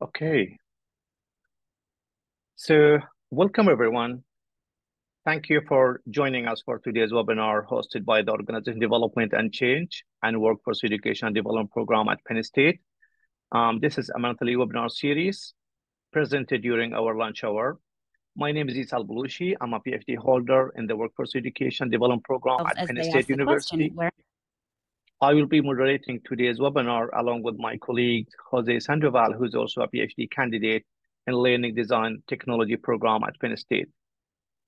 Okay, so welcome everyone. Thank you for joining us for today's webinar hosted by the Organization Development and Change and Workforce Education and Development Program at Penn State. This is a monthly webinar series presented during our lunch hour. My name is Isal Belushi. I'm a PhD holder in the Workforce Education and Development Program at As Penn they State ask the University. question, I will be moderating today's webinar along with my colleague, Jose Sandoval, who's also a PhD candidate in Learning Design Technology Program at Penn State.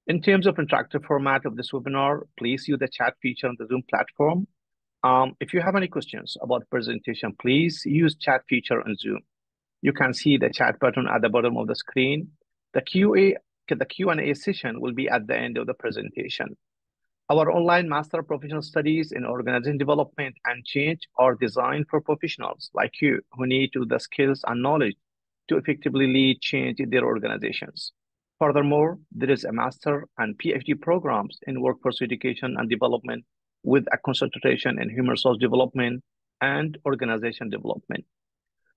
In terms of interactive format of this webinar, please use the chat feature on the Zoom platform. If you have any questions about the presentation, please use chat feature on Zoom. You can see the chat button at the bottom of the screen. The Q&A session will be at the end of the presentation. Our online Master Professional Studies in Organization Development and Change are designed for professionals like you who need the skills and knowledge to effectively lead change in their organizations. Furthermore, there is a Master and PhD programs in Workforce Education and Development with a concentration in Human Resource Development and Organization Development.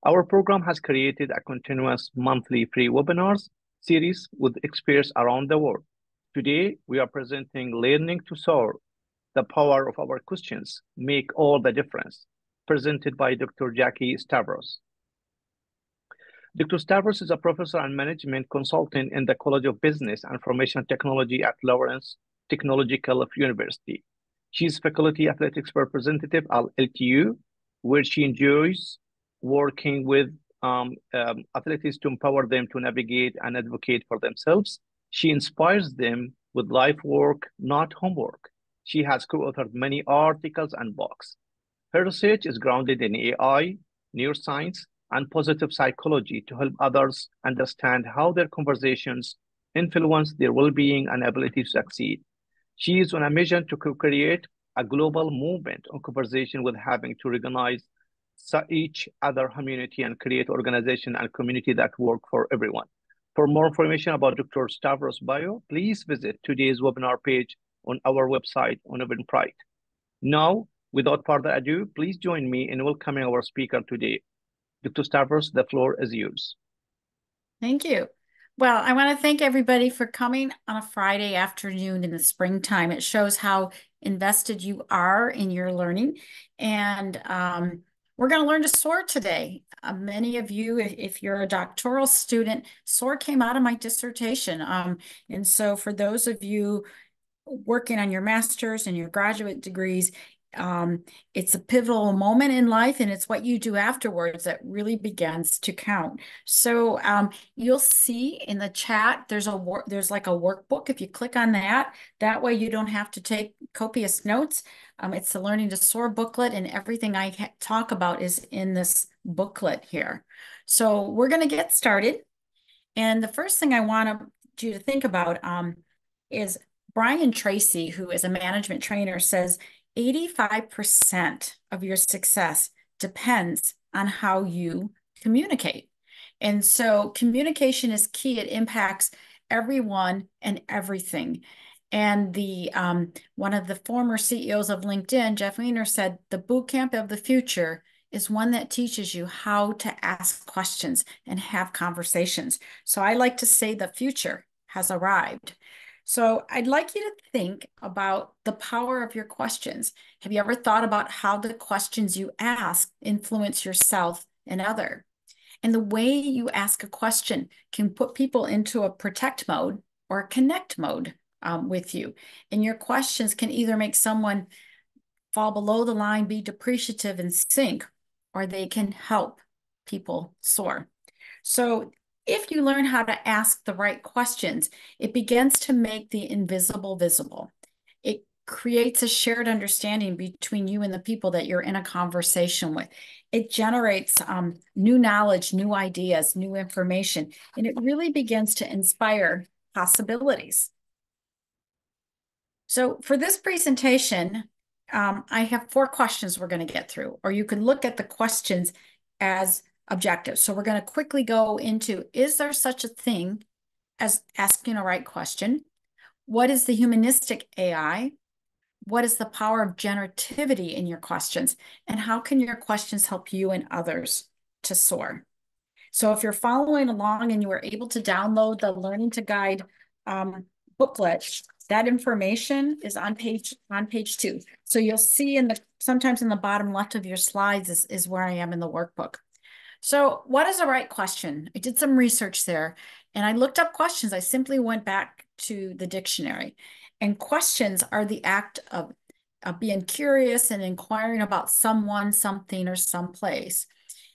Our program has created a continuous monthly free webinars series with experts around the world. Today, we are presenting Learning to SOAR, the power of our questions make all the difference, presented by Dr. Jackie Stavros. Dr. Stavros is a professor and management consultant in the College of Business and Information Technology at Lawrence Technological University. She is faculty athletics representative at LTU, where she enjoys working with athletes to empower them to navigate and advocate for themselves. She inspires them with life work, not homework. She has co-authored many articles and books. Her research is grounded in AI, neuroscience, and positive psychology to help others understand how their conversations influence their well-being and ability to succeed. She is on a mission to co-create a global movement on conversation with having to recognize each other community and create organization and community that work for everyone. For more information about Dr. Stavros' bio, please visit today's webinar page on our website on Eventbrite. Now, without further ado, please join me in welcoming our speaker today. Dr. Stavros, the floor is yours. Thank you. Well, I want to thank everybody for coming on a Friday afternoon in the springtime. It shows how invested you are in your learning. And we're going to learn to SOAR today. Many of you, if you're a doctoral student, SOAR came out of my dissertation. And so for those of you working on your master's and your graduate degrees, it's a pivotal moment in life, and it's what you do afterwards that really begins to count. So you'll see in the chat, there's like a workbook. If you click on that way you don't have to take copious notes. It's the Learning to SOAR booklet, and everything I talk about is in this booklet here. So we're going to get started. And the first thing I want you to think about is Brian Tracy, who is a management trainer, says 85% of your success depends on how you communicate. And so communication is key. It impacts everyone and everything. And one of the former CEOs of LinkedIn, Jeff Weiner, said the boot camp of the future is one that teaches you how to ask questions and have conversations. So I like to say the future has arrived. So I'd like you to think about the power of your questions. Have you ever thought about how the questions you ask influence yourself and other? And the way you ask a question can put people into a protect mode or a connect mode with you. And your questions can either make someone fall below the line, be depreciative and sink, or they can help people soar. So if you learn how to ask the right questions, it begins to make the invisible visible. It creates a shared understanding between you and the people that you're in a conversation with. It generates new knowledge, new ideas, new information, and it really begins to inspire possibilities. So for this presentation, I have 4 questions we're going to get through, or you can look at the questions as objectives. So we're going to quickly go into, is there such a thing as asking a right question? What is the humanistic AI? What is the power of generativity in your questions? And how can your questions help you and others to soar? So if you're following along and you were able to download the Learning to Guide booklet, that information is on page 2. So you'll see sometimes in the bottom left of your slides is where I am in the workbook. So what is the right question? I did some research there and I looked up questions. I simply went back to the dictionary, and questions are the act of being curious and inquiring about someone, something, or someplace.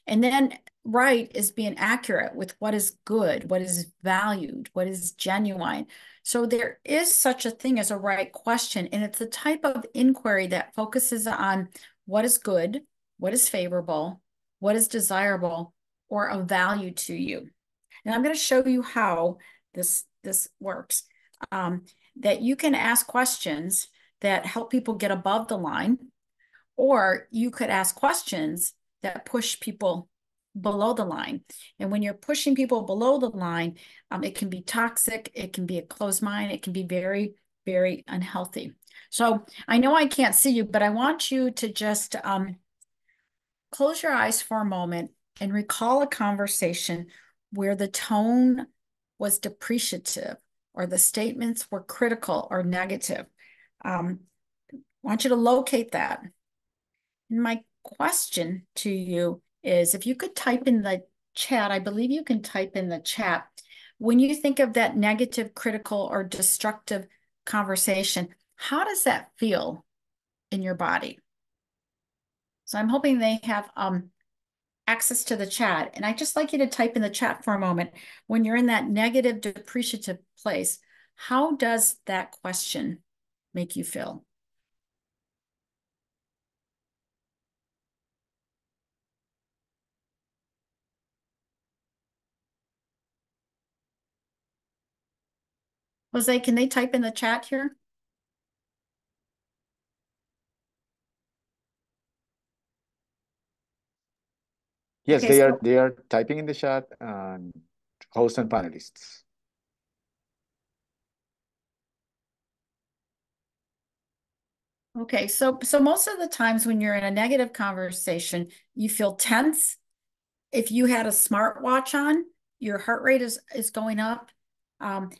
And then right is being accurate with what is good, what is valued, what is genuine. So there is such a thing as a right question, and it's a type of inquiry that focuses on what is good, what is favorable, what is desirable, or of value to you. And I'm going to show you how this works. That you can ask questions that help people get above the line, or you could ask questions that push people below the line. And when you're pushing people below the line, it can be toxic, it can be a closed mind, it can be very, very unhealthy. So I know I can't see you, but I want you to just close your eyes for a moment and recall a conversation where the tone was depreciative or the statements were critical or negative. I want you to locate that. And my question to you is, if you could type in the chat, I believe you can type in the chat, when you think of that negative, critical, or destructive conversation, how does that feel in your body? So I'm hoping they have access to the chat. And I'd just like you to type in the chat for a moment. When you're in that negative, depreciative place, how does that question make you feel? Jose, can they type in the chat here? Yes, Okay, they are typing in the chat, hosts and panelists. Okay, so most of the times when you're in a negative conversation, you feel tense. If you had a smartwatch on, your heart rate is going up.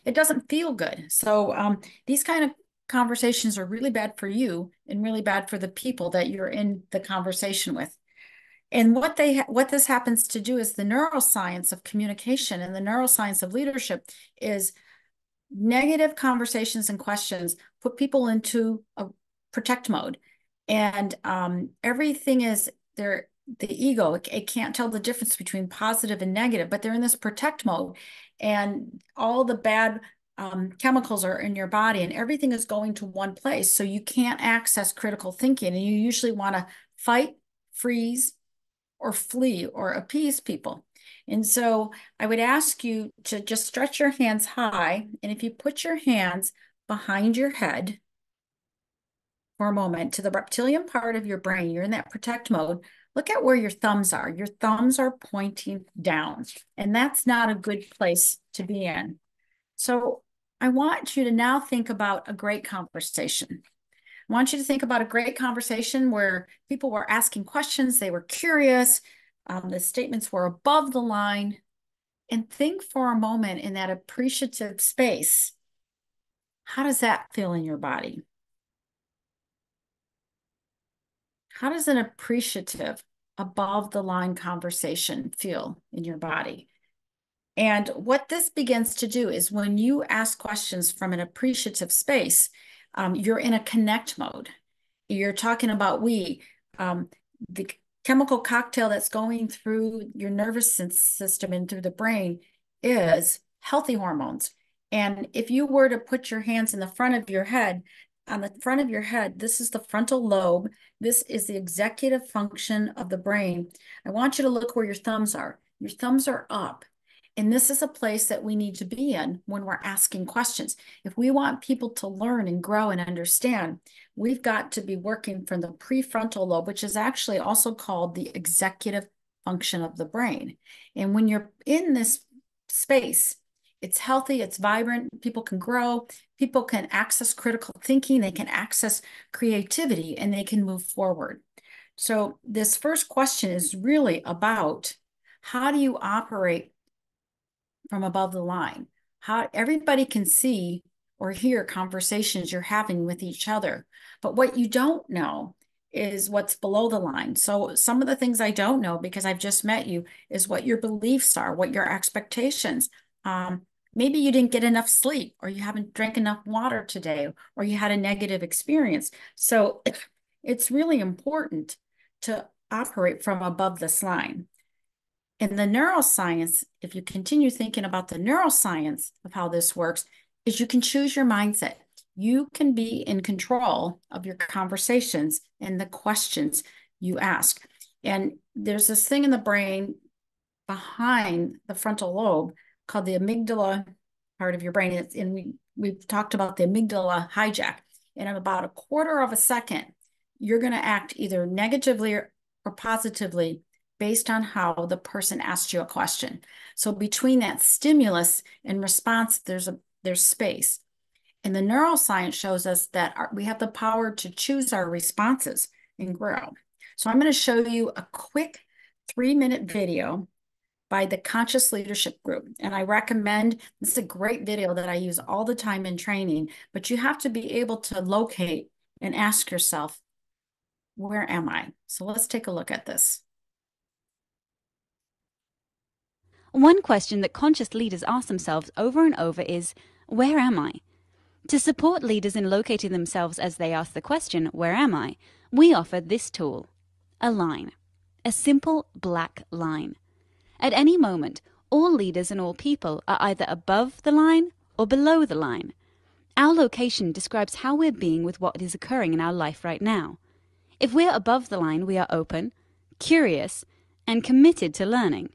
It doesn't feel good. So these kind of conversations are really bad for you and really bad for the people that you're in the conversation with. And what this happens to do is the neuroscience of communication and the neuroscience of leadership is negative conversations and questions put people into a protect mode. And everything is there. The ego, it can't tell the difference between positive and negative, but they're in this protect mode. And all the bad chemicals are in your body and everything is going to one place. So you can't access critical thinking. And you usually want to fight, freeze, or flee or appease people. And so I would ask you to just stretch your hands high. And if you put your hands behind your head for a moment to the reptilian part of your brain, you're in that protect mode. Look at where your thumbs are. Your thumbs are pointing down, and that's not a good place to be in. So I want you to now think about a great conversation. I want you to think about a great conversation where people were asking questions, they were curious, the statements were above the line, and think for a moment in that appreciative space. How does that feel in your body? How does an appreciative, above the line conversation feel in your body? And what this begins to do is when you ask questions from an appreciative space, you're in a connect mode. You're talking about the chemical cocktail that's going through your nervous system and through the brain is healthy hormones. And if you were to put your hands in the front of your head, on the front of your head, this is the frontal lobe. This is the executive function of the brain. I want you to look where your thumbs are. Your thumbs are up. And this is a place that we need to be in when we're asking questions. If we want people to learn and grow and understand, we've got to be working from the prefrontal lobe, which is actually also called the executive function of the brain. And when you're in this space, it's healthy, it's vibrant, people can grow, people can access critical thinking, they can access creativity, and they can move forward. So this first question is really about how do you operate from above the line? How everybody can see or hear conversations you're having with each other. But what you don't know is what's below the line. So some of the things I don't know because I've just met you is what your beliefs are, what your expectations. Maybe you didn't get enough sleep, or you haven't drank enough water today, or you had a negative experience. So it's really important to operate from above this line. In the neuroscience, if you continue thinking about the neuroscience of how this works, is you can choose your mindset. You can be in control of your conversations and the questions you ask. And there's this thing in the brain behind the frontal lobe called the amygdala part of your brain. And we've talked about the amygdala hijack. And in about a quarter of a second, you're going to act either negatively or positively based on how the person asked you a question. So between that stimulus and response, there's space. And the neuroscience shows us that we have the power to choose our responses and grow. So I'm going to show you a quick 3-minute video by the Conscious Leadership Group. And I recommend, this is a great video that I use all the time in training, but you have to be able to locate and ask yourself, where am I? So let's take a look at this. One question that conscious leaders ask themselves over and over is, where am I? To support leaders in locating themselves as they ask the question, where am I? We offer this tool, a line, a simple black line. At any moment, all leaders and all people are either above the line or below the line. Our location describes how we're being with what is occurring in our life right now. If we're above the line, we are open, curious, and committed to learning.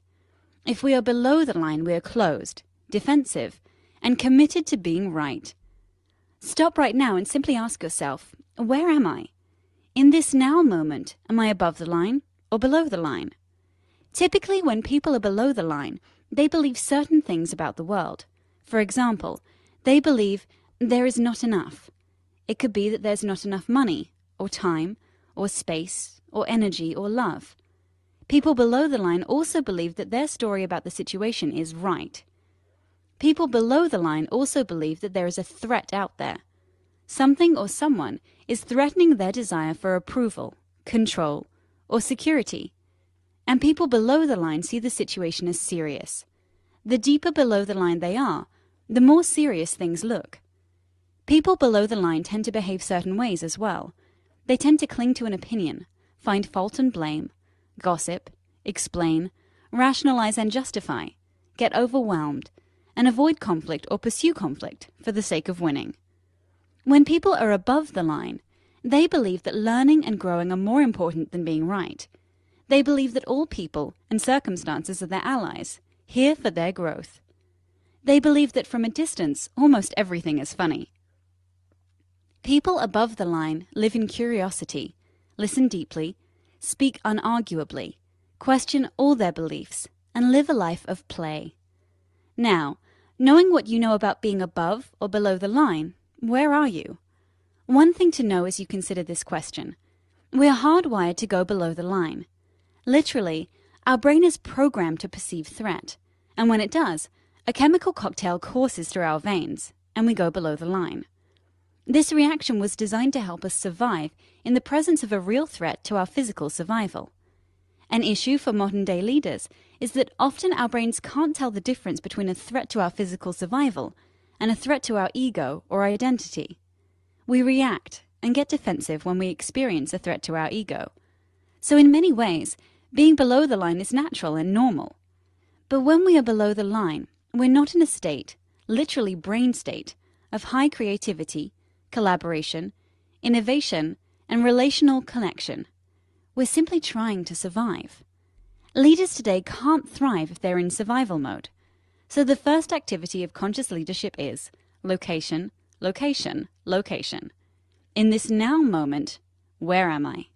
If we are below the line, we are closed, defensive, and committed to being right. Stop right now and simply ask yourself, where am I? In this now moment, am I above the line or below the line? Typically, when people are below the line, they believe certain things about the world. For example, they believe there is not enough. It could be that there's not enough money, or time, or space, or energy, or love. People below the line also believe that their story about the situation is right. People below the line also believe that there is a threat out there. Something or someone is threatening their desire for approval, control, or security. And people below the line see the situation as serious. The deeper below the line they are, the more serious things look. People below the line tend to behave certain ways as well. They tend to cling to an opinion, find fault and blame, gossip, explain, rationalize and justify, get overwhelmed, and avoid conflict or pursue conflict for the sake of winning. When people are above the line, they believe that learning and growing are more important than being right. They believe that all people and circumstances are their allies, here for their growth. They believe that from a distance, almost everything is funny. People above the line live in curiosity, listen deeply, speak unarguably, question all their beliefs, and live a life of play. Now, knowing what you know about being above or below the line, where are you? One thing to know as you consider this question. We are hardwired to go below the line. Literally, our brain is programmed to perceive threat, and when it does, a chemical cocktail courses through our veins, and we go below the line. This reaction was designed to help us survive in the presence of a real threat to our physical survival. An issue for modern-day leaders is that often our brains can't tell the difference between a threat to our physical survival and a threat to our ego or identity. We react and get defensive when we experience a threat to our ego. So in many ways, being below the line is natural and normal. But when we are below the line, we're not in a state, literally brain state, of high creativity, collaboration, innovation, and relational connection. We're simply trying to survive. Leaders today can't thrive if they're in survival mode. So the first activity of conscious leadership is location, location, location. In this now moment, where am I?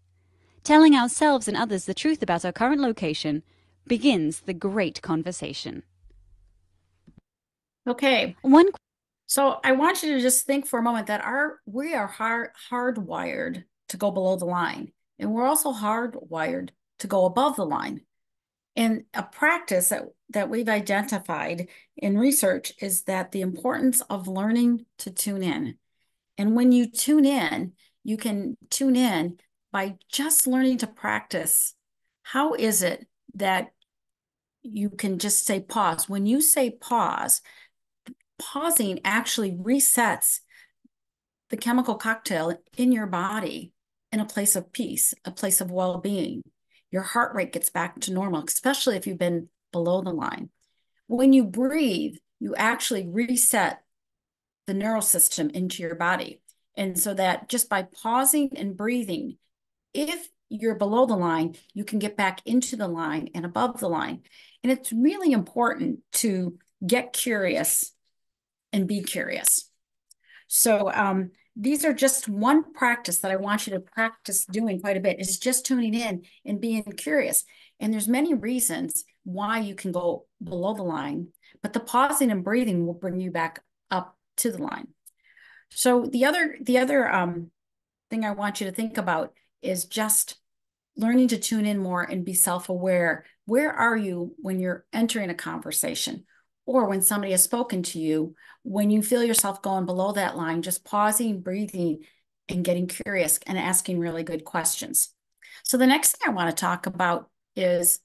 Telling ourselves and others the truth about our current location begins the great conversation. Okay. So I want you to just think for a moment that we are hardwired to go below the line, and we're also hardwired to go above the line. And a practice that we've identified in research is that the importance of learning to tune in. And when you tune in, you can tune in by just learning to practice. How is it that you can just say pause? When you say pause, pausing actually resets the chemical cocktail in your body in a place of peace, a place of well-being. Your heart rate gets back to normal, especially if you've been below the line. When you breathe, you actually reset the neural system into your body. And so that just by pausing and breathing, if you're below the line, you can get back into the line and above the line. And it's really important to get curious and be curious. So these are just one practice that I want you to practice doing quite a bit, is just tuning in and being curious. And there's many reasons why you can go below the line, but the pausing and breathing will bring you back up to the line. So the other thing I want you to think about is just learning to tune in more and be self-aware. Where are you when you're entering a conversation, or when somebody has spoken to you? When you feel yourself going below that line, just pausing, breathing, and getting curious and asking really good questions. So the next thing I want to talk about is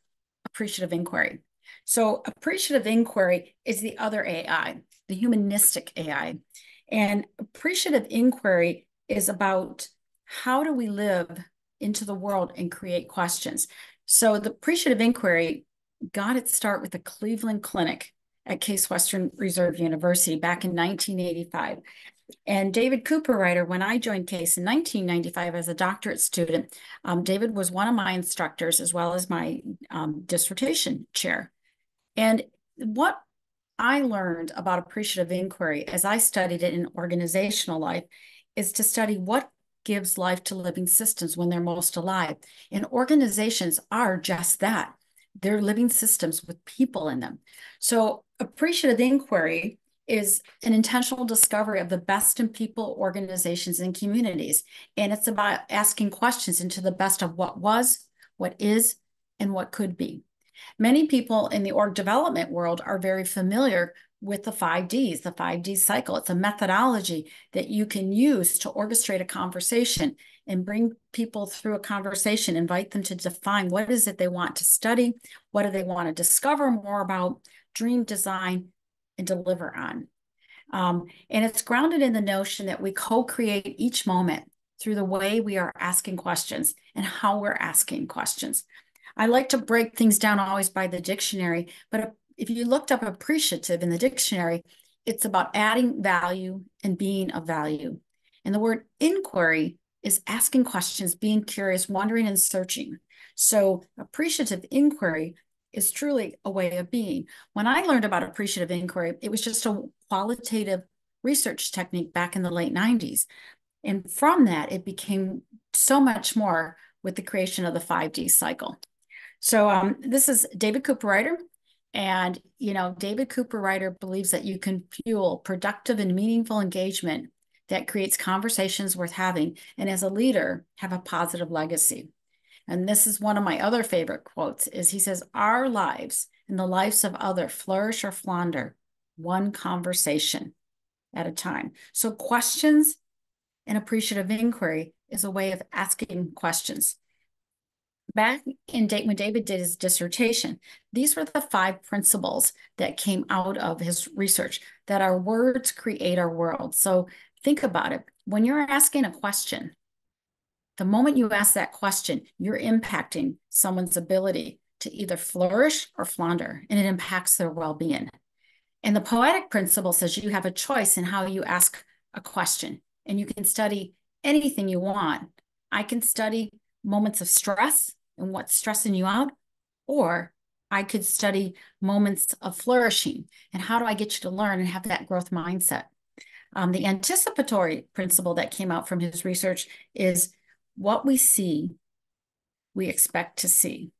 appreciative inquiry. So appreciative inquiry is the other AI, the humanistic AI. And appreciative inquiry is about how do we live into the world and create questions. So the appreciative inquiry got its start with the Cleveland Clinic at Case Western Reserve University back in 1985. And David Cooperrider, when I joined Case in 1995 as a doctorate student, David was one of my instructors as well as my dissertation chair. And what I learned about appreciative inquiry as I studied it in organizational life is to study what gives life to living systems when they're most alive. And organizations are just that. They're living systems with people in them. So appreciative inquiry is an intentional discovery of the best in people, organizations, and communities. And it's about asking questions into the best of what was, what is, and what could be. Many people in the org development world are very familiar with the 5Ds, the 5D cycle. It's a methodology that you can use to orchestrate a conversation and bring people through a conversation, invite them to define what is it they want to study, what do they want to discover more about, dream, design, and deliver on. And it's grounded in the notion that we co-create each moment through the way we are asking questions and how we're asking questions. I like to break things down always by the dictionary, but if you looked up appreciative in the dictionary, it's about adding value and being of value. And the word inquiry is asking questions, being curious, wondering, and searching. So appreciative inquiry is truly a way of being. When I learned about appreciative inquiry, it was just a qualitative research technique back in the late 90s. And from that, it became so much more with the creation of the 5D cycle. So this is David Cooperrider. And, you know, David Cooperrider believes that you can fuel productive and meaningful engagement that creates conversations worth having, and as a leader, have a positive legacy. And this is one of my other favorite quotes, is he says, our lives and the lives of others flourish or flounder one conversation at a time. So questions and appreciative inquiry is a way of asking questions. Back in when David did his dissertation, these were the 5 principles that came out of his research, that our words create our world. So think about it. When you're asking a question, the moment you ask that question, you're impacting someone's ability to either flourish or flounder, and it impacts their well-being. And the poetic principle says you have a choice in how you ask a question, and you can study anything you want. I can study moments of stress and what's stressing you out, or I could study moments of flourishing and how do I get you to learn and have that growth mindset. The anticipatory principle that came out from his research is what we see, we expect to see.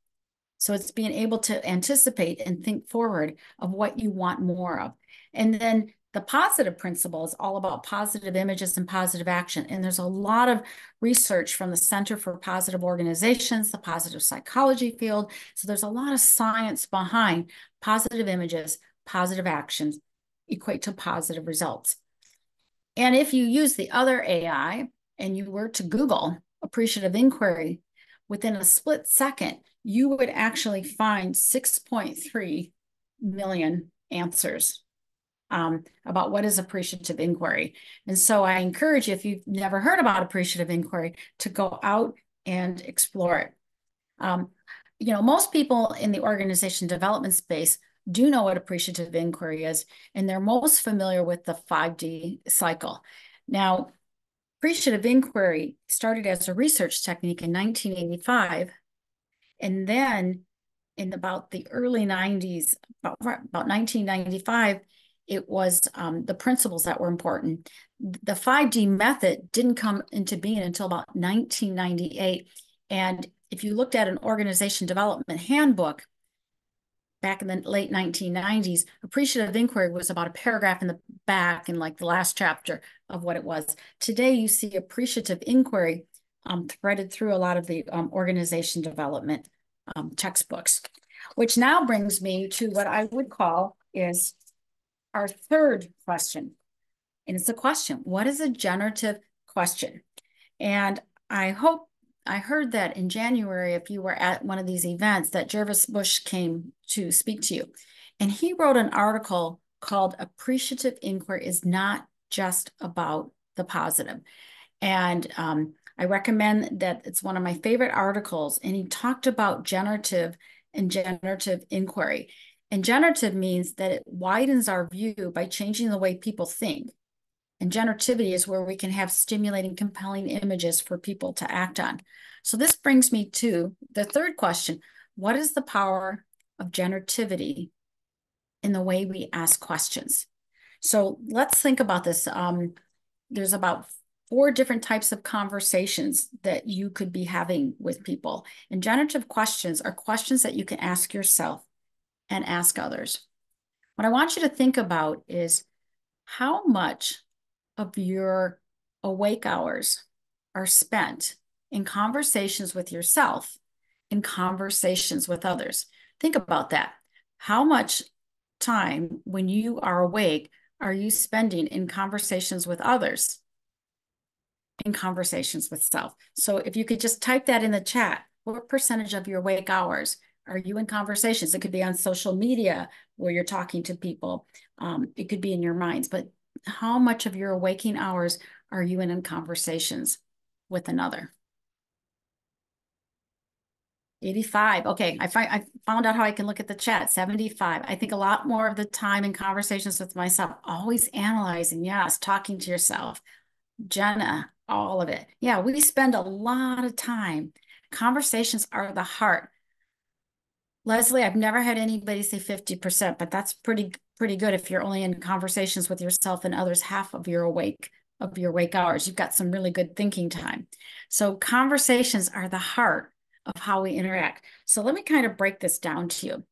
So it's being able to anticipate and think forward of what you want more of. And then The positive principle is all about positive images and positive action. And there's a lot of research from the Center for Positive Organizations, the positive psychology field. So there's a lot of science behind positive images, positive actions equate to positive results. And if you use the other AI and you were to Google appreciative inquiry, within a split second, you would actually find 6.3 million answers about what is appreciative inquiry. And so I encourage you, if you've never heard about appreciative inquiry, to go out and explore it. Most people in the organization development space do know what appreciative inquiry is, and they're most familiar with the 5D cycle. Now, appreciative inquiry started as a research technique in 1985, and then in about the early 90s, about 1995, it was the principles that were important. The 5D method didn't come into being until about 1998. And if you looked at an organization development handbook back in the late 1990s, appreciative inquiry was about a paragraph in the back in like the last chapter of what it was. Today, you see appreciative inquiry threaded through a lot of the organization development textbooks, which now brings me to what I would call is our third question. And it's a question: what is a generative question? And I heard that in January, if you were at one of these events, that Jervis Bush came to speak to you. And he wrote an article called Appreciative Inquiry is Not Just About the Positive. And I recommend that. It's one of my favorite articles. And he talked about generative and generative inquiry. And generative means that it widens our view by changing the way people think. And generativity is where we can have stimulating, compelling images for people to act on. So this brings me to the third question: what is the power of generativity in the way we ask questions? So let's think about this. There's about 4 different types of conversations that you could be having with people. And generative questions are questions that you can ask yourself and ask others. What I want you to think about is how much of your awake hours are spent in conversations with yourself, in conversations with others. Think about that. How much time when you are awake are you spending in conversations with others, in conversations with self? So if you could just type that in the chat, what percentage of your awake hours are you in conversations? It could be on social media where you're talking to people. It could be in your minds, but how much of your waking hours are you in conversations with another? 85. Okay, I found out how I can look at the chat. 75. I think a lot more of the time in conversations with myself, always analyzing, yes, talking to yourself. Jenna, all of it. Yeah, we spend a lot of time. Conversations are the heart. Leslie, I've never had anybody say 50%, but that's pretty good if you're only in conversations with yourself and others half of your wake hours. You've got some really good thinking time. So conversations are the heart of how we interact. So let me kind of break this down to you.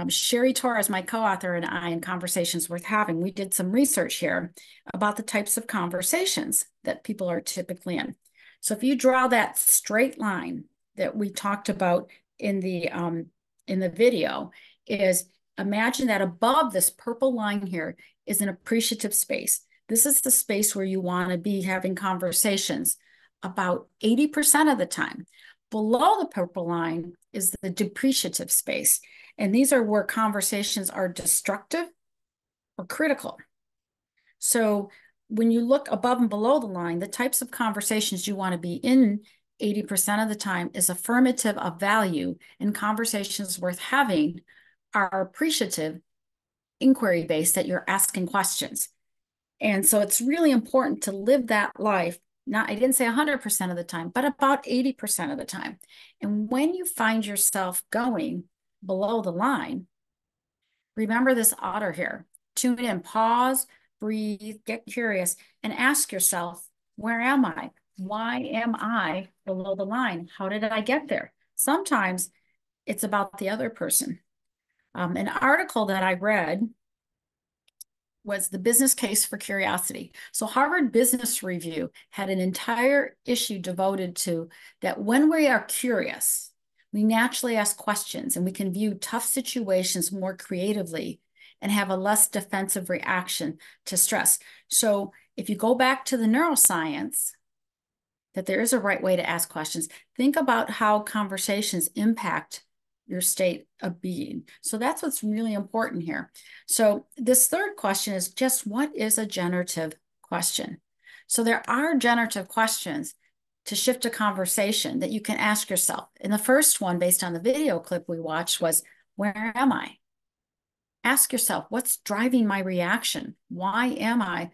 Sherry Torres, my co-author, and I in Conversations Worth Having, we did some research here about the types of conversations that people are typically in. So if you draw that straight line that we talked about in the video, is imagine that above this purple line here is an appreciative space. This is the space where you want to be having conversations about 80% of the time. Below the purple line is the depreciative space. And these are where conversations are destructive or critical. So when you look above and below the line, the types of conversations you want to be in 80% of the time is affirmative of value, and conversations worth having are appreciative, inquiry-based, that you're asking questions. And so it's really important to live that life. I didn't say 100% of the time, but about 80% of the time. And when you find yourself going below the line, remember this otter here. Tune in, pause, breathe, get curious, and ask yourself, where am I? Why am I below the line? How did I get there? Sometimes it's about the other person. An article that I read was the business case for curiosity. So Harvard Business Review had an entire issue devoted to that when we are curious, we naturally ask questions and we can view tough situations more creatively and have a less defensive reaction to stress. So if you go back to the neuroscience, that there is a right way to ask questions, think about how conversations impact your state of being. So that's what's really important here. So this third question is just, what is a generative question? So there are generative questions to shift a conversation that you can ask yourself. And the first one, based on the video clip we watched, was, where am I? Ask yourself, what's driving my reaction? Why am I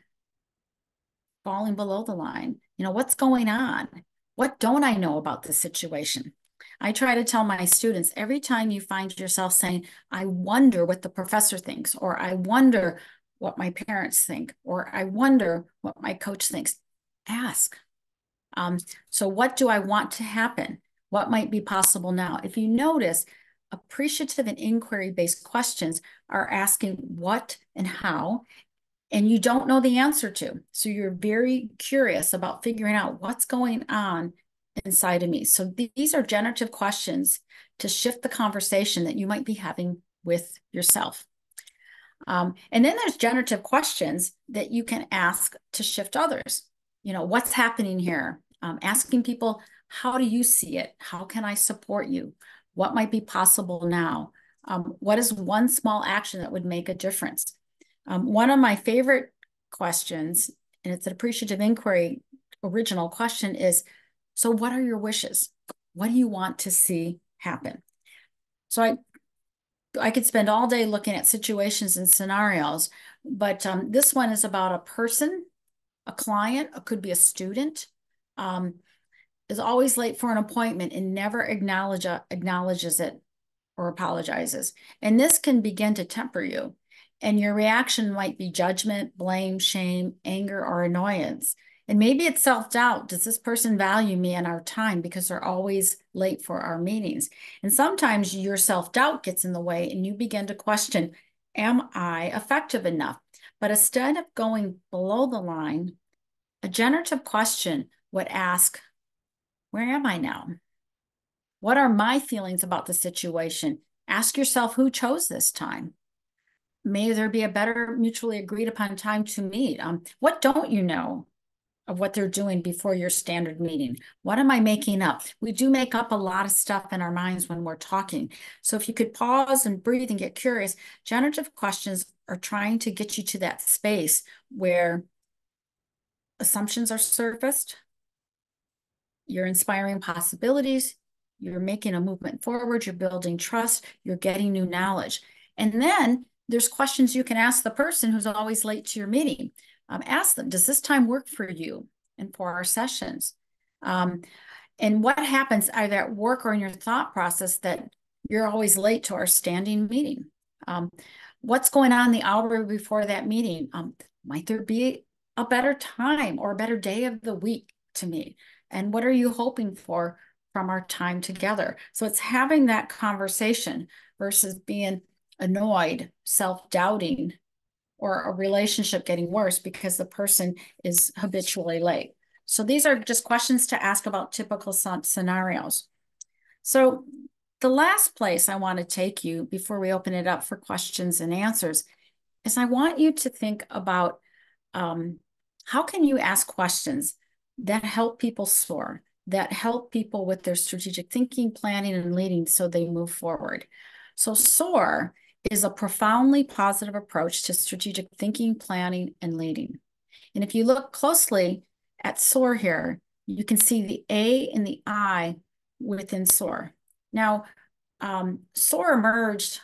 falling below the line? What's going on? What don't I know about the situation? I try to tell my students, every time you find yourself saying, I wonder what the professor thinks, or I wonder what my parents think, or I wonder what my coach thinks, ask. So what do I want to happen? What might be possible now? If you notice, appreciative and inquiry-based questions are asking what and how, and you don't know the answer to. So you're very curious about figuring out what's going on inside of me. So these are generative questions to shift the conversation that you might be having with yourself. And then there's generative questions that you can ask to shift others. What's happening here? Asking people, how do you see it? How can I support you? What might be possible now? What is one small action that would make a difference? One of my favorite questions, and it's an Appreciative Inquiry original question, is, so what are your wishes? What do you want to see happen? So I could spend all day looking at situations and scenarios, but this one is about a person, a client, it could be a student, is always late for an appointment and never acknowledges it or apologizes. And this can begin to temper you. And your reaction might be judgment, blame, shame, anger, or annoyance. And maybe it's self-doubt. Does this person value me and our time because they're always late for our meetings? And sometimes your self-doubt gets in the way and you begin to question, am I effective enough? But instead of going below the line, a generative question would ask, where am I now? What are my feelings about the situation? Ask yourself, who chose this time? May there be a better mutually agreed upon time to meet? What don't you know of what they're doing before your standard meeting? What am I making up? We do make up a lot of stuff in our minds when we're talking. So if you could pause and breathe and get curious, generative questions are trying to get you to that space where assumptions are surfaced, you're inspiring possibilities, you're making a movement forward, you're building trust, you're getting new knowledge. And then there's questions you can ask the person who's always late to your meeting. Ask them, does this time work for you and for our sessions? And what happens either at work or in your thought process that you're always late to our standing meeting? What's going on the hour before that meeting? Might there be a better time or a better day of the week to meet? And what are you hoping for from our time together? So it's having that conversation versus being annoyed, self-doubting, or a relationship getting worse because the person is habitually late. So these are just questions to ask about typical scenarios. So the last place I want to take you before we open it up for questions and answers is I want you to think about how can you ask questions that help people soar, that help people with their strategic thinking, planning, and leading so they move forward. So SOAR is a profoundly positive approach to strategic thinking, planning, and leading. And if you look closely at SOAR here, you can see the A and the I within SOAR. Now, SOAR emerged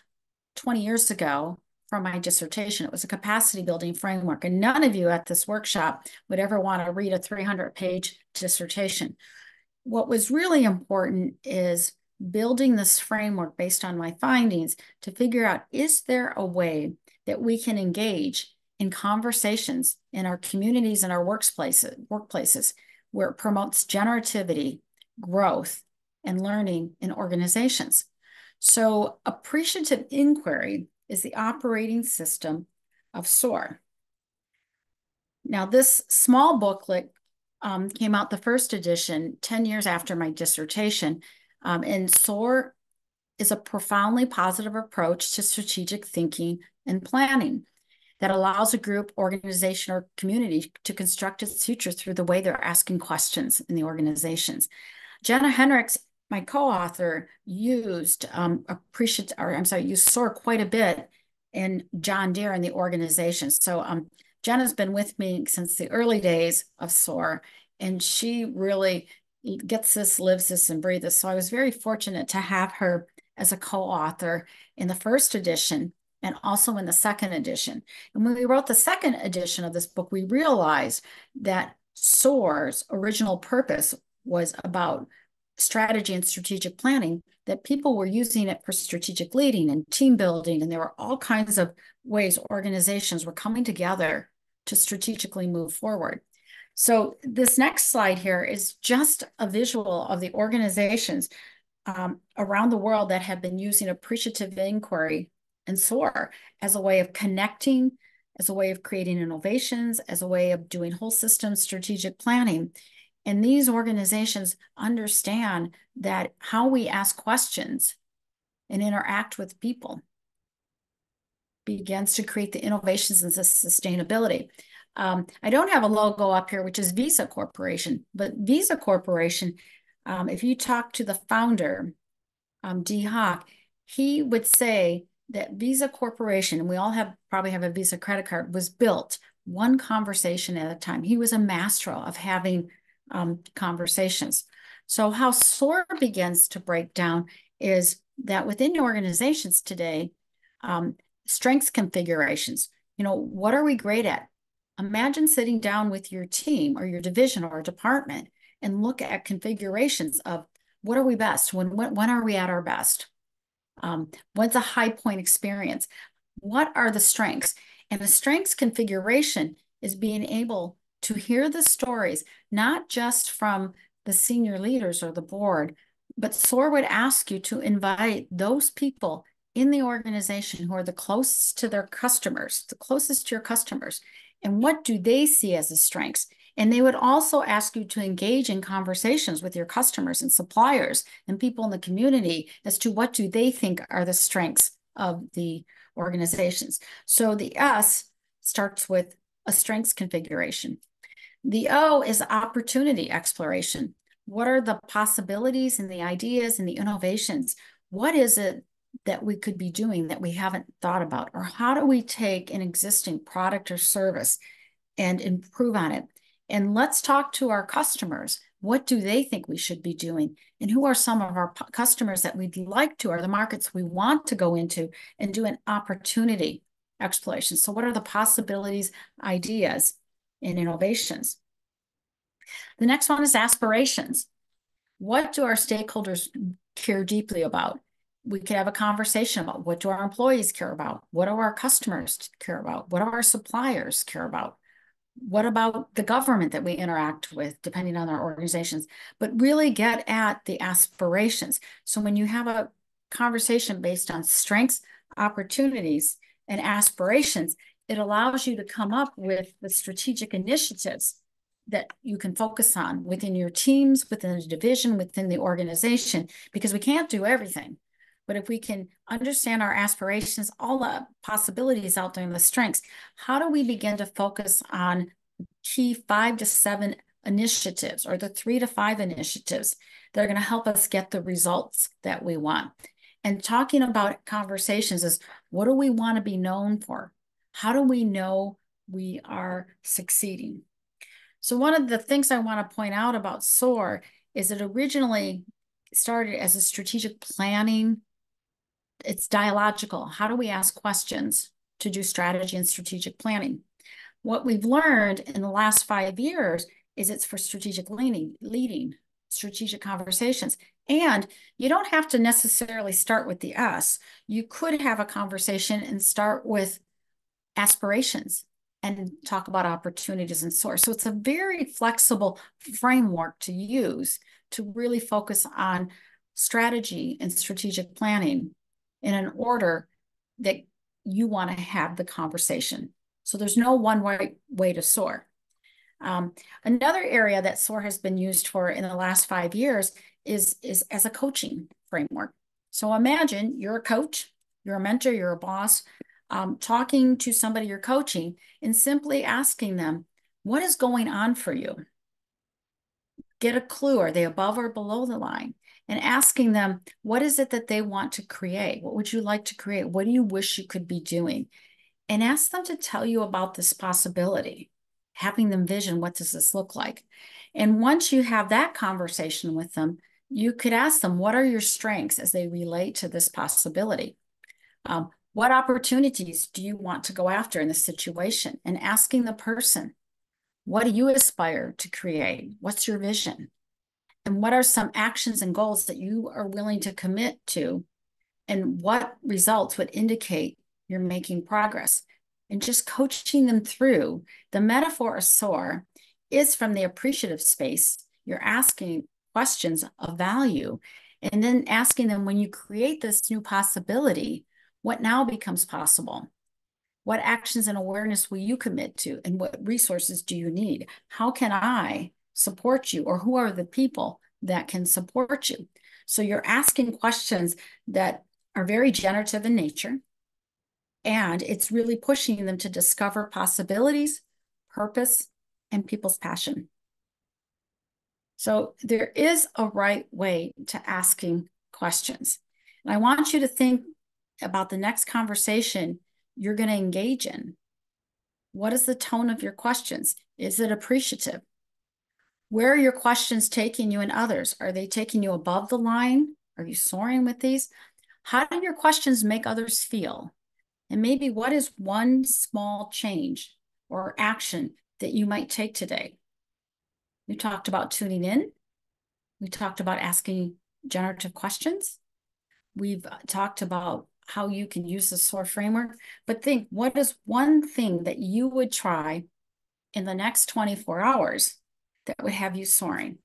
20 years ago from my dissertation. It was a capacity building framework, and none of you at this workshop would ever want to read a 300-page dissertation. What was really important is building this framework based on my findings to figure out, is there a way that we can engage in conversations in our communities and our workplaces where it promotes generativity, growth, and learning in organizations? So Appreciative Inquiry is the operating system of SOAR. Now, this small booklet came out, the first edition, 10 years after my dissertation. And SOAR is a profoundly positive approach to strategic thinking and planning that allows a group, organization, or community to construct its future through the way they're asking questions in the organizations. Jenna Henricks, my co-author, used used SOAR quite a bit in John Deere and the organization. So Jenna's been with me since the early days of SOAR, and she really gets this, lives this, and breathes this. So I was very fortunate to have her as a co-author in the first edition and also in the second edition. And when we wrote the second edition of this book, we realized that SOAR's original purpose was about strategy and strategic planning, that people were using it for strategic leading and team building. And there were all kinds of ways organizations were coming together to strategically move forward. So this next slide here is just a visual of the organizations around the world that have been using appreciative inquiry and SOAR as a way of connecting, as a way of creating innovations, as a way of doing whole system strategic planning. And these organizations understand that how we ask questions and interact with people begins to create the innovations and the sustainability. I don't have a logo up here, which is Visa Corporation, but Visa Corporation, if you talk to the founder, Dee Hock, he would say that Visa Corporation, and we all probably have a Visa credit card, was built one conversation at a time. He was a master of having conversations. So how SOAR begins to break down is that within organizations today, strengths configurations, what are we great at? Imagine sitting down with your team or your division or department and look at configurations of what are we best? When are we at our best? What's a high point experience? What are the strengths? And the strengths configuration is being able to hear the stories, not just from the senior leaders or the board, but SOAR would ask you to invite those people in the organization who are the closest to their customers, the closest to your customers, and what do they see as the strengths? And they would also ask you to engage in conversations with your customers and suppliers and people in the community as to what do they think are the strengths of the organizations. So the S starts with a strengths configuration. The O is opportunity exploration. What are the possibilities and the ideas and the innovations? What is it that we could be doing that we haven't thought about? Or how do we take an existing product or service and improve on it? And let's talk to our customers. What do they think we should be doing? And who are some of our customers that we'd like to, or the markets we want to go into, and do an opportunity exploration? So what are the possibilities, ideas, and innovations? The next one is aspirations. What do our stakeholders care deeply about? We could have a conversation about what do our employees care about? What do our customers care about? What do our suppliers care about? What about the government that we interact with, depending on our organizations? But really get at the aspirations. So when you have a conversation based on strengths, opportunities, and aspirations, it allows you to come up with the strategic initiatives that you can focus on within your teams, within the division, within the organization, because we can't do everything. But if we can understand our aspirations, all the possibilities out there and the strengths, how do we begin to focus on key 5 to 7 initiatives or the 3 to 5 initiatives that are going to help us get the results that we want? And talking about conversations is, what do we want to be known for? How do we know we are succeeding? So one of the things I want to point out about SOAR is it originally started as a strategic planning. It's dialogical. How do we ask questions to do strategy and strategic planning? What we've learned in the last 5 years is it's for strategic leading, strategic conversations. And you don't have to necessarily start with the S. You could have a conversation and start with aspirations and talk about opportunities and SOAR. So it's a very flexible framework to use to really focus on strategy and strategic planning in an order that you want to have the conversation. So there's no one right way to SOAR. Another area that SOAR has been used for in the last 5 years is as a coaching framework. So imagine you're a coach, you're a mentor, you're a boss, talking to somebody you're coaching and simply asking them, what is going on for you? Get a clue. Are they above or below the line? And asking them, what is it that they want to create? What would you like to create? What do you wish you could be doing? And ask them to tell you about this possibility, having them vision, what does this look like? And once you have that conversation with them, you could ask them, what are your strengths as they relate to this possibility? What opportunities do you want to go after in this situation? And asking the person, what do you aspire to create? What's your vision? And what are some actions and goals that you are willing to commit to? And what results would indicate you're making progress? And just coaching them through. The metaphor of SOAR is from the appreciative space. You're asking questions of value and then asking them, when you create this new possibility, what now becomes possible? What actions and awareness will you commit to? And what resources do you need? How can I support you? Or who are the people that can support you? So you're asking questions that are very generative in nature. And it's really pushing them to discover possibilities, purpose, and people's passion. So there is a right way to asking questions. And I want you to think about the next conversation you're going to engage in. What is the tone of your questions? Is it appreciative? Where are your questions taking you and others? Are they taking you above the line? Are you soaring with these? How do your questions make others feel? And maybe what is one small change or action that you might take today? We talked about tuning in. We talked about asking generative questions. We've talked about how you can use the SOAR framework, but think, what is one thing that you would try in the next 24 hours that would have you soaring?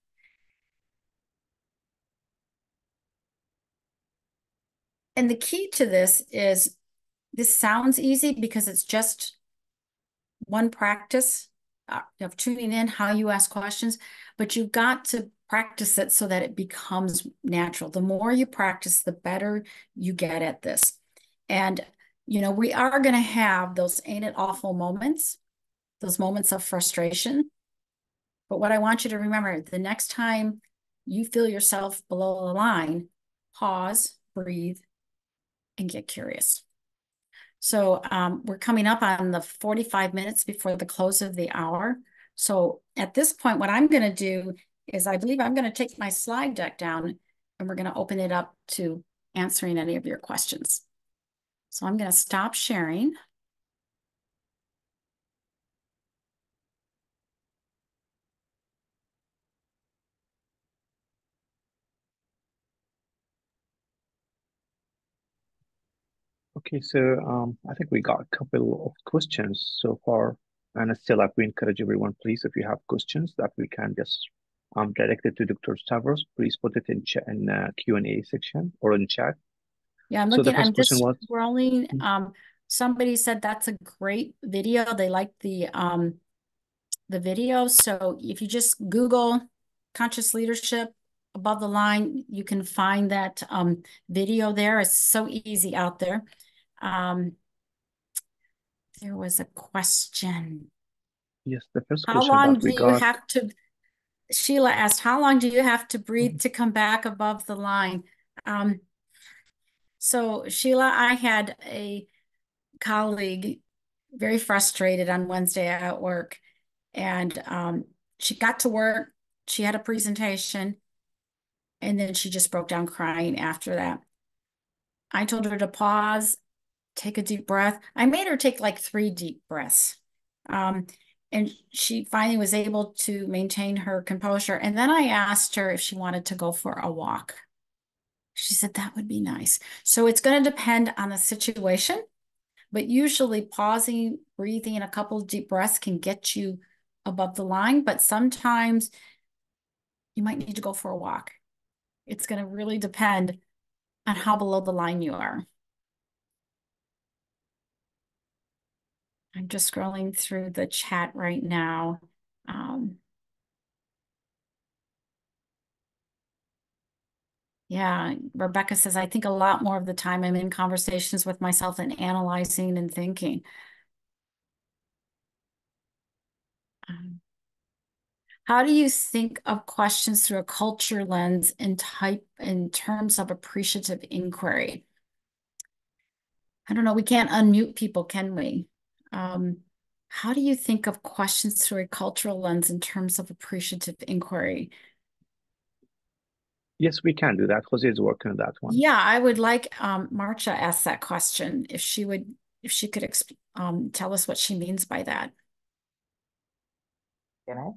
And the key to this is, this sounds easy because it's just one practice of tuning in, how you ask questions, but you've got to practice it so that it becomes natural. The more you practice, the better you get at this. And, you know, we are going to have those ain't it awful moments, those moments of frustration. But what I want you to remember, the next time you feel yourself below the line, pause, breathe, and get curious. So we're coming up on the 45 minutes before the close of the hour. So at this point, what I'm going to do is, I believe I'm going to take my slide deck down and we're going to open it up to answering any of your questions. So I'm going to stop sharing. Okay, so I think we got a couple of questions so far, and still, like, we encourage everyone, please, if you have questions that we can just direct it to Dr. Stavros, please put it in Q&A section or in chat. Yeah, I'm So the looking, first I'm question just was, scrolling. Somebody said that's a great video. They like the video. So if you just Google conscious leadership above the line, you can find that video there. It's so easy out there. There was a question. yes, the first How question long that we do you got. have to, Sheila asked, how long do you have to breathe to come back above the line? So Sheila, I had a colleague very frustrated on Wednesday at work, and she got to work, she had a presentation, and then she just broke down crying after that. I told her to pause, take a deep breath. I made her take like 3 deep breaths. And she finally was able to maintain her composure. And then I asked her if she wanted to go for a walk. She said that would be nice. So it's going to depend on the situation, but usually pausing, breathing, a couple of deep breaths can get you above the line, but sometimes you might need to go for a walk. It's going to really depend on how below the line you are. I'm just scrolling through the chat right now. Yeah, Rebecca says, I think a lot more of the time I'm in conversations with myself and analyzing and thinking. How do you think of questions through a culture lens in terms of appreciative inquiry? I don't know, we can't unmute people, can we? How do you think of questions through a cultural lens in terms of appreciative inquiry? Yes, we can do that. Jose is working on that one. Yeah, I would like Marcia ask that question if she could tell us what she means by that. Can I?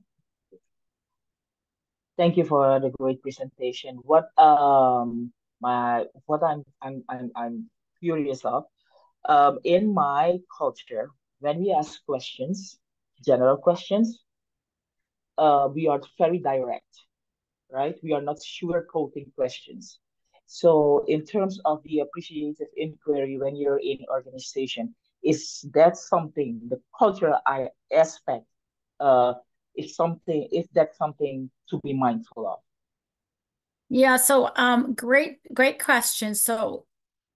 Thank you for the great presentation. What I'm curious of, in my culture, when we ask questions, general questions, we are very direct, right? We are not sugarcoating questions. So in terms of the appreciative inquiry, when you're in organization, is that something, the cultural aspect, uh, is that something to be mindful of? Yeah, so great question. So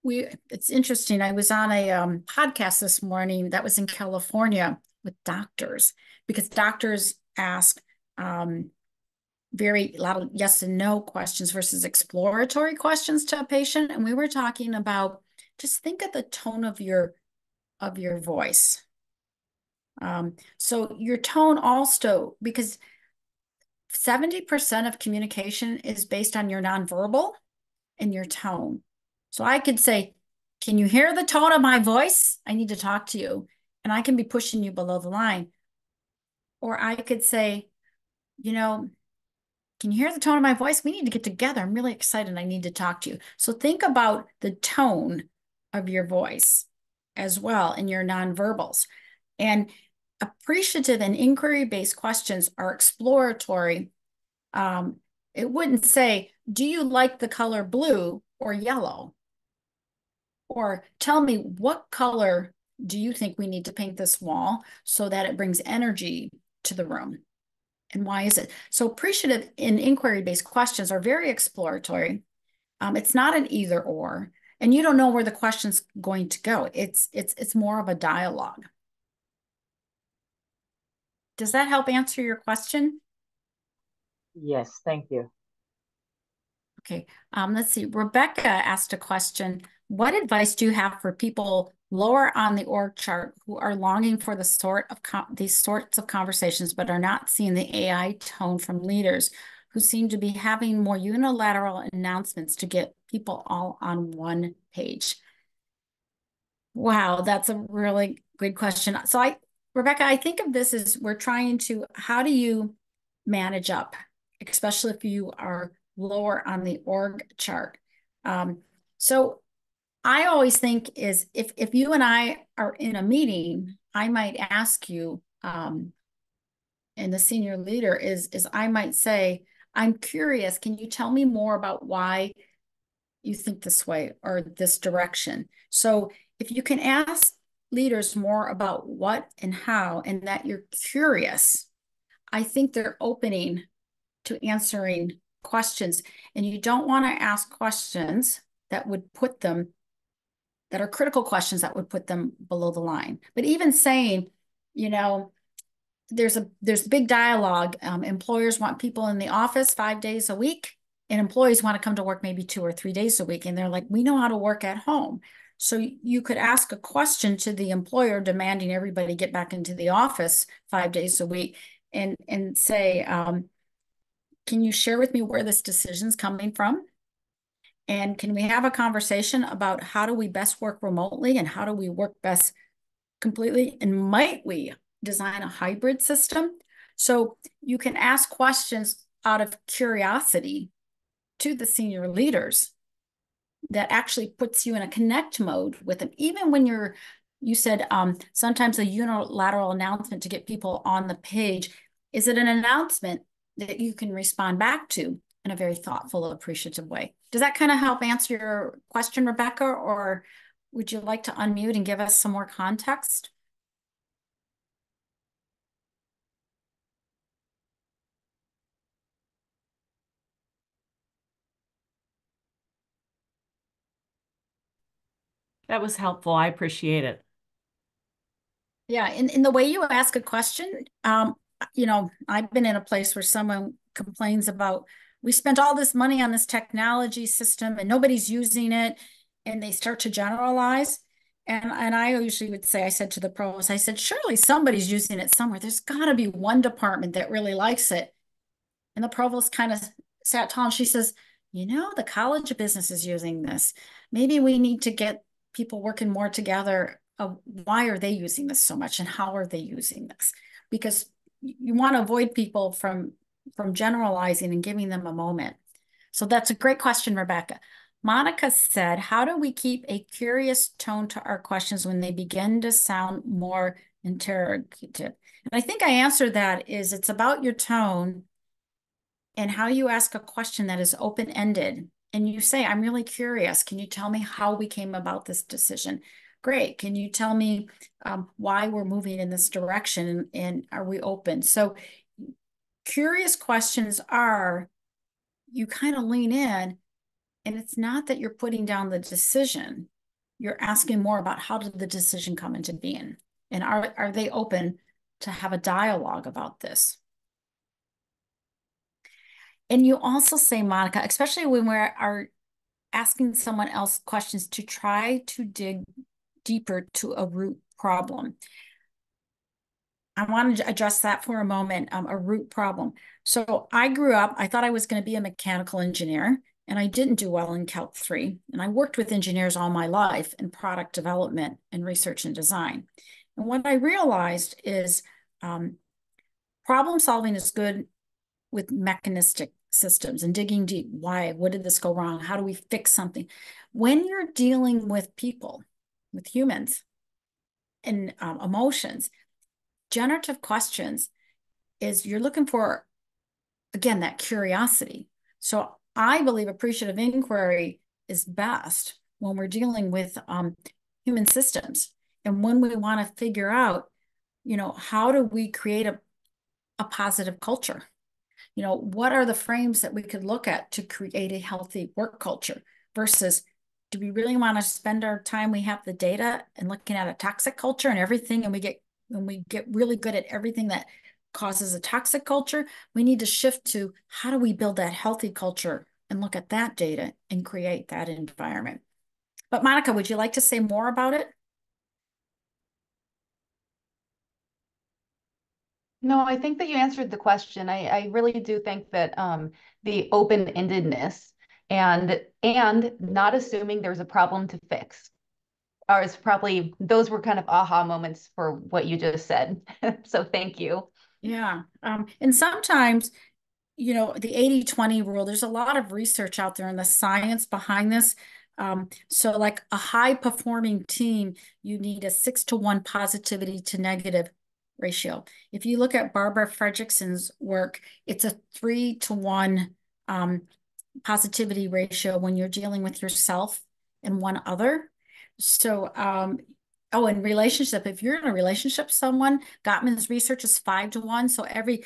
it's interesting. I was on a podcast this morning that was in California with doctors, because doctors ask a lot of yes and no questions versus exploratory questions to a patient. And we were talking about, just think of the tone of your voice. So your tone also, because 70% of communication is based on your nonverbal and your tone. So I could say, can you hear the tone of my voice? I need to talk to you. And I can be pushing you below the line. Or I could say, can you hear the tone of my voice? We need to get together. I'm really excited. I need to talk to you. So think about the tone of your voice as well in your nonverbals. And appreciative and inquiry-based questions are exploratory. It wouldn't say, do you like the color blue or yellow? Or tell me, what color do you think we need to paint this wall so that it brings energy to the room? And why is it? So appreciative and inquiry-based questions are very exploratory. It's not an either or, and you don't know where the question's going to go. It's more of a dialogue. Does that help answer your question? Yes, thank you. Okay, let's see. Rebecca asked a question. What advice do you have for people lower on the org chart who are longing for these sorts of conversations, but are not seeing the AI tone from leaders who seem to be having more unilateral announcements to get people all on one page? Wow, that's a really good question. So Rebecca, I think of this as how do you manage up, especially if you are lower on the org chart? So I always think is if you and I are in a meeting, I might ask you, and the senior leader is I might say, I'm curious, can you tell me more about why you think this way or this direction? So if you can ask leaders more about what and how, and that you're curious, I think they're opening to answering questions. And you don't want to ask questions that are critical questions that would put them below the line. But even saying, there's a big dialogue. Employers want people in the office 5 days a week, and employees want to come to work maybe 2 or 3 days a week. And they're like, we know how to work at home. So you could ask a question to the employer demanding everybody get back into the office 5 days a week and say, can you share with me where this decision's coming from? And can we have a conversation about how do we best work remotely and how do we work best completely? And might we design a hybrid system? So you can ask questions out of curiosity to the senior leaders that actually puts you in a connect mode with them. Even when you said sometimes a unilateral announcement to get people on the page, is it an announcement that you can respond back to in a very thoughtful, appreciative way? Does that kind of help answer your question, Rebecca? Or would you like to unmute and give us some more context? That was helpful. I appreciate it. Yeah, in the way you ask a question, you know, I've been in a place where someone complains about, we spent all this money on this technology system and nobody's using it, and they start to generalize. And I usually would say, I said to the provost, I said, surely somebody's using it somewhere. There's got to be one department that really likes it. And the provost kind of sat tall and she says, you know, the College of Business is using this. Maybe we need to get people working more together. Why are they using this so much and how are they using this? Because you want to avoid people from generalizing and giving them a moment. So that's a great question, Rebecca. Monica said, how do we keep a curious tone to our questions when they begin to sound more interrogative? And I think I answered that is it's about your tone and how you ask a question that is open-ended. And you say, I'm really curious. Can you tell me how we came about this decision? Great. Can you tell me why we're moving in this direction and are we open? So curious questions are, you kind of lean in and it's not that you're putting down the decision. You're asking more about how did the decision come into being? And are they open to have a dialogue about this? And you also say, Monica, especially when we are asking someone else questions, to try to dig deeper to a root problem. I want to address that for a moment, a root problem. So I grew up, I thought I was going to be a mechanical engineer, and I didn't do well in Calc 3. And I worked with engineers all my life in product development and research and design. And what I realized is problem solving is good with mechanistic systems and digging deep. Why? What did this go wrong? How do we fix something? When you're dealing with people, with humans and emotions, generative questions is you're looking for, again, that curiosity. So I believe appreciative inquiry is best when we're dealing with human systems. And when we want to figure out, you know, how do we create a positive culture? You know, what are the frames that we could look at to create a healthy work culture versus do we really want to spend our time, we have the data and looking at a toxic culture and everything, and we get really good at everything that causes a toxic culture, we need to shift to how do we build that healthy culture and look at that data and create that environment. But Monica, would you like to say more about it? No, I think that you answered the question. I really do think that the open-endedness and not assuming there's a problem to fix is probably, those were kind of aha moments for what you just said. So thank you. Yeah. And sometimes, you know, the 80-20 rule, there's a lot of research out there and the science behind this. So like a high performing team, you need a 6-to-1 positivity to negative ratio. If you look at Barbara Fredrickson's work, it's a 3-to-1 positivity ratio when you're dealing with yourself and one other. So, oh, in relationship, if you're in a relationship, someone, Gottman's research is 5-to-1. So every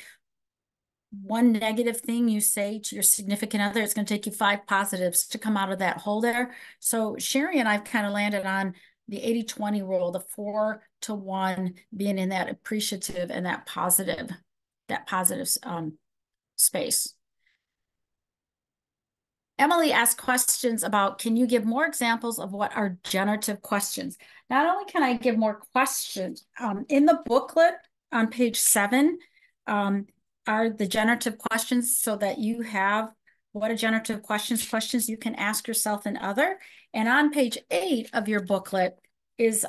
one negative thing you say to your significant other, it's going to take you 5 positives to come out of that hole there. So Sherry and I've kind of landed on the 80-20 rule, the 4-to-1 being in that appreciative and that positive space. Emily asked questions about, can you give more examples of what are generative questions? Not only can I give more questions, in the booklet on page 7 are the generative questions so that you have what are generative questions you can ask yourself and other. And on page 8 of your booklet is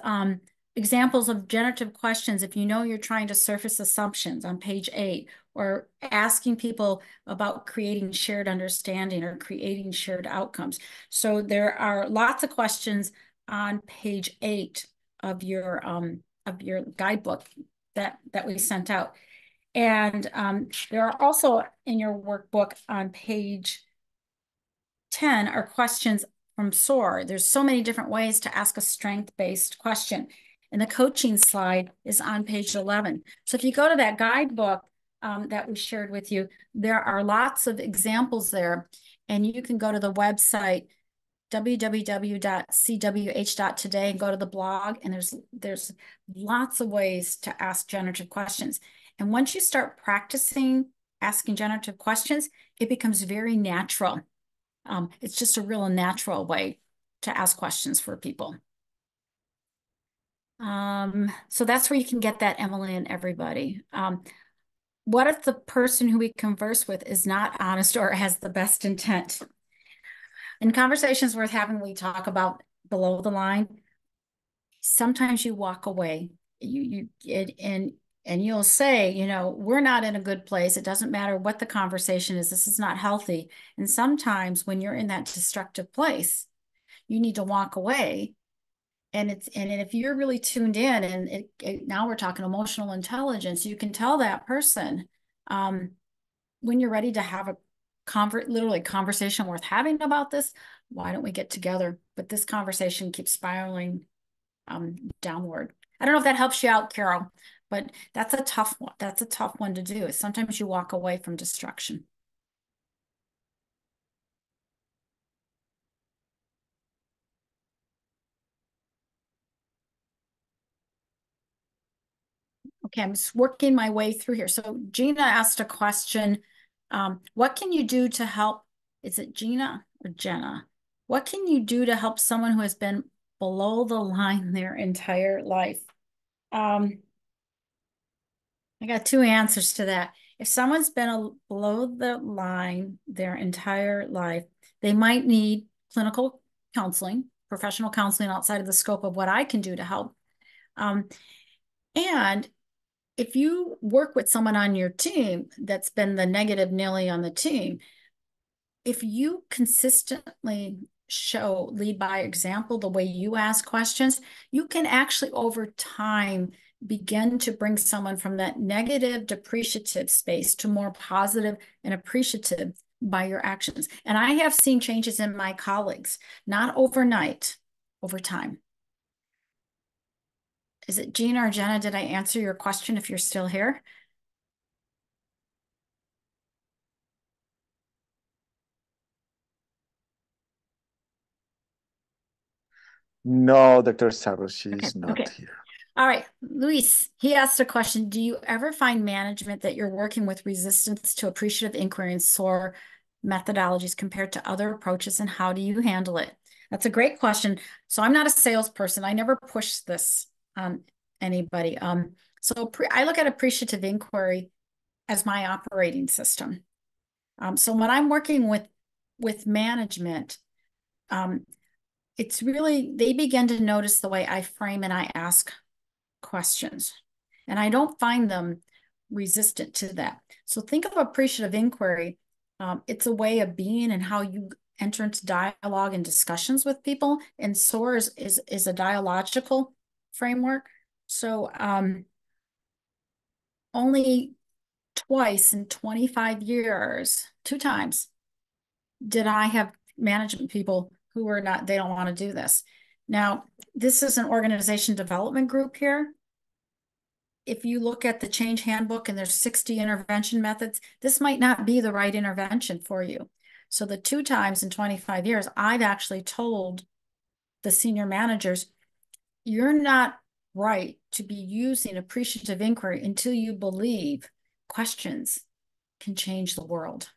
examples of generative questions if you know you're trying to surface assumptions on page 8, or asking people about creating shared understanding or creating shared outcomes. So there are lots of questions on page 8 of your guidebook that we sent out. And there are also in your workbook on page 10 are questions from SOAR. There's so many different ways to ask a strength-based question. And the coaching slide is on page 11. So if you go to that guidebook that we shared with you, there are lots of examples there. And you can go to the website www.cwh.today and go to the blog, and there's lots of ways to ask generative questions. And once you start practicing asking generative questions, it becomes very natural. It's just a real natural way to ask questions for people. So that's where you can get that, Emily and everybody. What if the person who we converse with is not honest or has the best intent? In conversations worth having, we talk about below the line. Sometimes you walk away. And you'll say, you know, we're not in a good place. It doesn't matter what the conversation is. This is not healthy. And sometimes when you're in that destructive place, you need to walk away. And if you're really tuned in, and now we're talking emotional intelligence, you can tell that person when you're ready to have a literally conversation worth having about this, why don't we get together? But this conversation keeps spiraling downward. I don't know if that helps you out, Carol, but that's a tough one. That's a tough one to do. Sometimes you walk away from destruction. Okay, I'm just working my way through here. So Gina asked a question. What can you do to help? Is it Gina or Jenna? What can you do to help someone who has been below the line their entire life? I got two answers to that. If someone's been below the line their entire life, they might need clinical counseling, professional counseling outside of the scope of what I can do to help. And if you work with someone on your team that's been the negative Nelly on the team, if you consistently lead by example, the way you ask questions, you can actually over time begin to bring someone from that negative depreciative space to more positive and appreciative by your actions. And I have seen changes in my colleagues, not overnight, over time. Is it Gina or Jenna? Did I answer your question if you're still here? No, Dr. Saros, she's not okay. here. All right, Luis, he asked a question. Do you ever find management that you're working with resistance to appreciative inquiry and SOAR methodologies compared to other approaches, and how do you handle it? That's a great question. So I'm not a salesperson. I never push this on anybody. So I look at appreciative inquiry as my operating system. So when I'm working with management, it's really, they begin to notice the way I frame and I ask questions. And I don't find them resistant to that. So think of appreciative inquiry. It's a way of being and how you enter into dialogue and discussions with people. And SOAR is a dialogical framework. So only twice in 25 years, two times, did I have management people who were not, they don't want to do this. Now, this is an organization development group here. If you look at the change handbook and there's 60 intervention methods, this might not be the right intervention for you. So the two times in 25 years, I've actually told the senior managers, you're not right to be using appreciative inquiry until you believe questions can change the world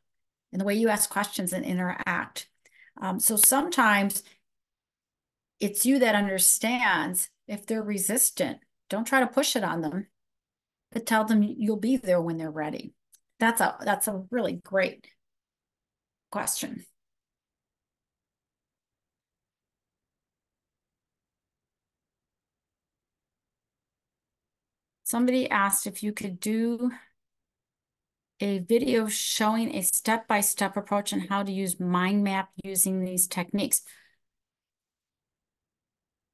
and the way you ask questions and interact. So sometimes it's you that understands if they're resistant. Don't try to push it on them, but tell them you'll be there when they're ready. That's a really great question. Somebody asked if you could do a video showing a step-by-step approach on how to use mind map using these techniques.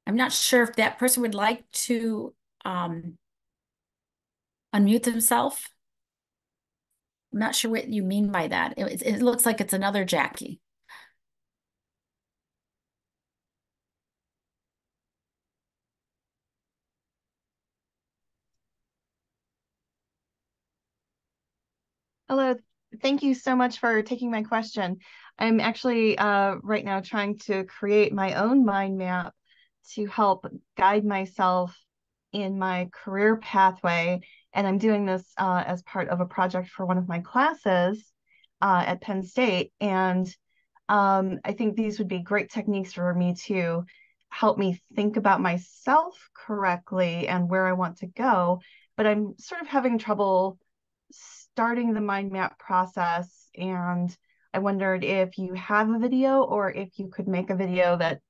I'm not sure if that person would like to unmute themselves. I'm not sure what you mean by that. It looks like it's another Jackie. Hello, Thank you so much for taking my question. I'm actually right now trying to create my own mind map to help guide myself in my career pathway. And I'm doing this as part of a project for one of my classes at Penn State. And I think these would be great techniques for me to help me think about myself correctly and where I want to go. But I'm sort of having trouble starting the mind map process, and I wondered if you have a video or if you could make a video that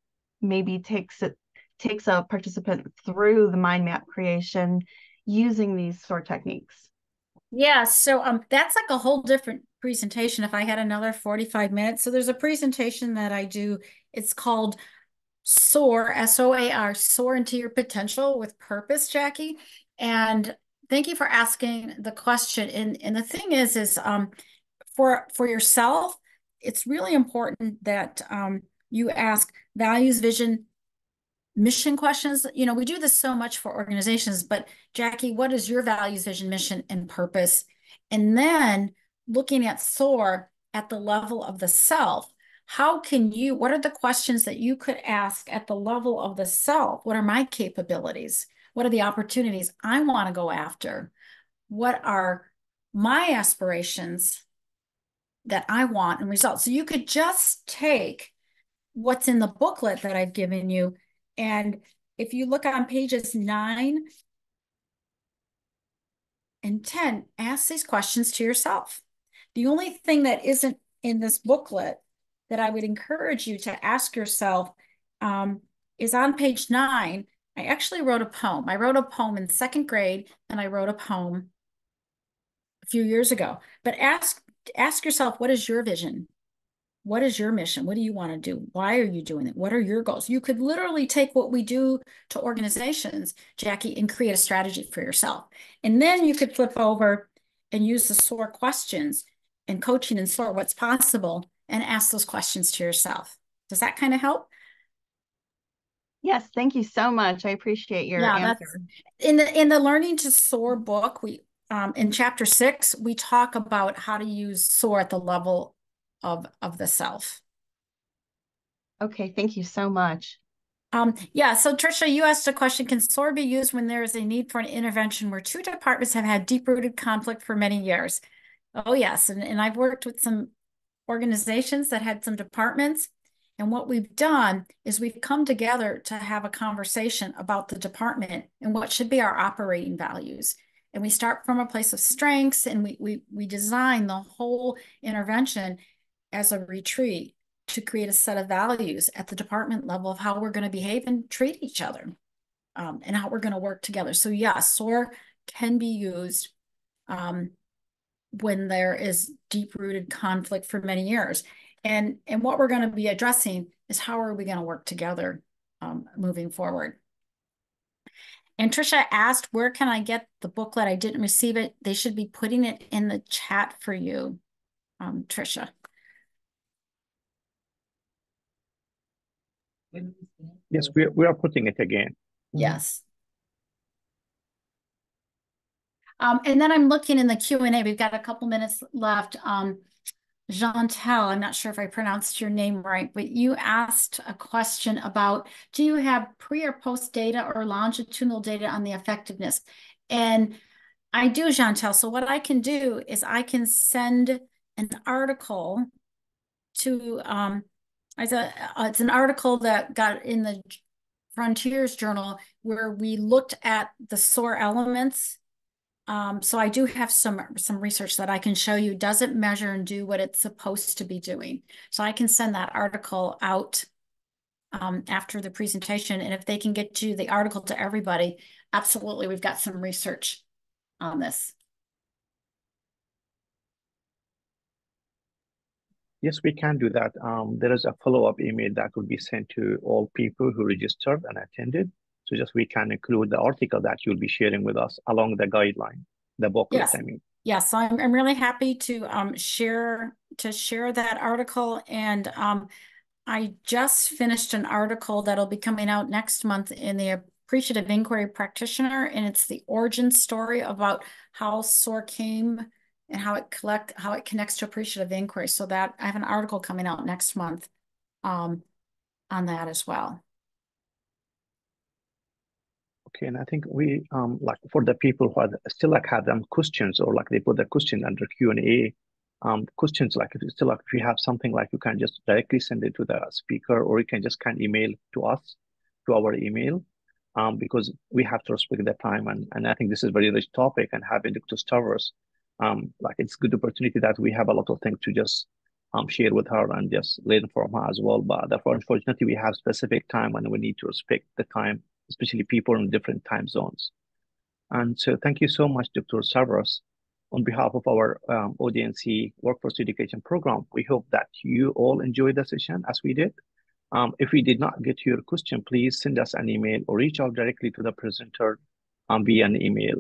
maybe takes a participant through the mind map creation using these SOAR techniques. Yeah, so that's like a whole different presentation if I had another 45 minutes. So there's a presentation that I do. It's called SOAR, SOAR, Soar into Your Potential with Purpose, Jackie. And thank you for asking the question. And the thing is for yourself, it's really important that you ask values, vision, mission questions. You know, we do this so much for organizations, but Jackie, what is your values, vision, mission, and purpose? And then looking at SOAR at the level of the self, what are the questions that you could ask at the level of the self? What are my capabilities? What are the opportunities I want to go after? What are my aspirations that I want and results? So you could just take what's in the booklet that I've given you, and if you look on pages 9 and 10, ask these questions to yourself. The only thing that isn't in this booklet that I would encourage you to ask yourself is on page 9. I actually wrote a poem. I wrote a poem in 2nd grade, and I wrote a poem a few years ago. But ask yourself, what is your vision? What is your mission? What do you want to do? Why are you doing it? What are your goals? You could literally take what we do to organizations, Jackie, and create a strategy for yourself. And then you could flip over and use the SOAR questions and coaching and SOAR, what's possible, and ask those questions to yourself. Does that kind of help? Yes, thank you so much. I appreciate your answer. In the Learning to SOAR book, we in chapter 6, we talk about how to use SOAR at the level of the self. Okay, thank you so much. Yeah, so Tricia, you asked a question, can SOAR be used when there is a need for an intervention where 2 departments have had deep-rooted conflict for many years? Oh, yes, and I've worked with some organizations that had some departments, and what we've done is we've come together to have a conversation about the department and what should be our operating values. And we start from a place of strengths, and we design the whole intervention as a retreat to create a set of values at the department level of how we're going to behave and treat each other, and how we're going to work together. So yeah, SOAR can be used when there is deep-rooted conflict for many years. And what we're going to be addressing is how are we going to work together moving forward. And Tricia asked, where can I get the booklet? I didn't receive it. They should be putting it in the chat for you, Tricia. Yes, we are putting it again. Yes. And then I'm looking in the Q&A. We've got a couple minutes left. Jeantel, I'm not sure if I pronounced your name right, but you asked a question about, do you have pre or post data or longitudinal data on the effectiveness? And I do, Jeantel. So what I can do is I can send an article to, it's an article that got in the Frontiers Journal where we looked at the SOAR elements. So I do have some research that I can show you. Does it measure and do what it's supposed to be doing? So I can send that article out after the presentation. And if they can get you the article to everybody, absolutely, we've got some research on this. Yes, we can do that. There is a follow-up email that will be sent to all people who registered and attended. So just we can include the article that you'll be sharing with us along the guideline, the booklet, Yes. I mean. Yes, I'm really happy to share that article. And I just finished an article that'll be coming out next month in the Appreciative Inquiry Practitioner, and it's the origin story about how SOAR came and how it connects to appreciative inquiry. So that I have an article coming out next month on that as well. Okay, and I think we like for the people who are still like have them questions, or like they put the question under Q&A questions, like if you still like if you have something, like you can just directly send it to the speaker, or you can just email to us to our email, because we have to respect the time, and I think this is a very rich topic, and having Dr. Stavros, like it's good opportunity that we have a lot of things to just share with her and just learn from her as well. But therefore, unfortunately, we have specific time and we need to respect the time, especially people in different time zones. And so thank you so much, Dr. Stavros. On behalf of our OD&C Workforce Education Program, we hope that you all enjoyed the session as we did. If we did not get your question, please send us an email or reach out directly to the presenter via an email.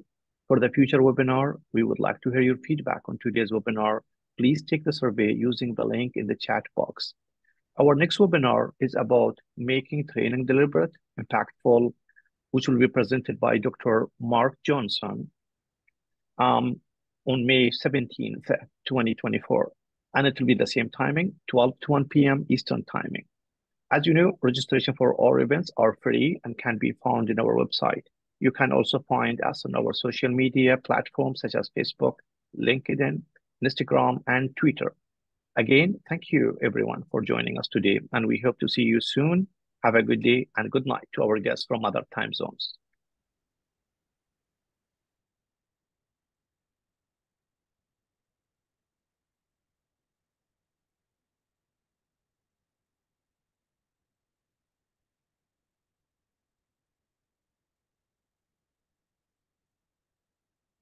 For the future webinar, we would like to hear your feedback on today's webinar. Please take the survey using the link in the chat box. Our next webinar is about making training deliberate, impactful, which will be presented by Dr. Mark Johnson on May 17th, 2024. And it will be the same timing, 12 to 1 p.m. Eastern timing. As you know, registration for all events are free and can be found in our website. You can also find us on our social media platforms such as Facebook, LinkedIn, Instagram, and Twitter. Again, thank you everyone for joining us today, and we hope to see you soon. Have a good day and good night to our guests from other time zones.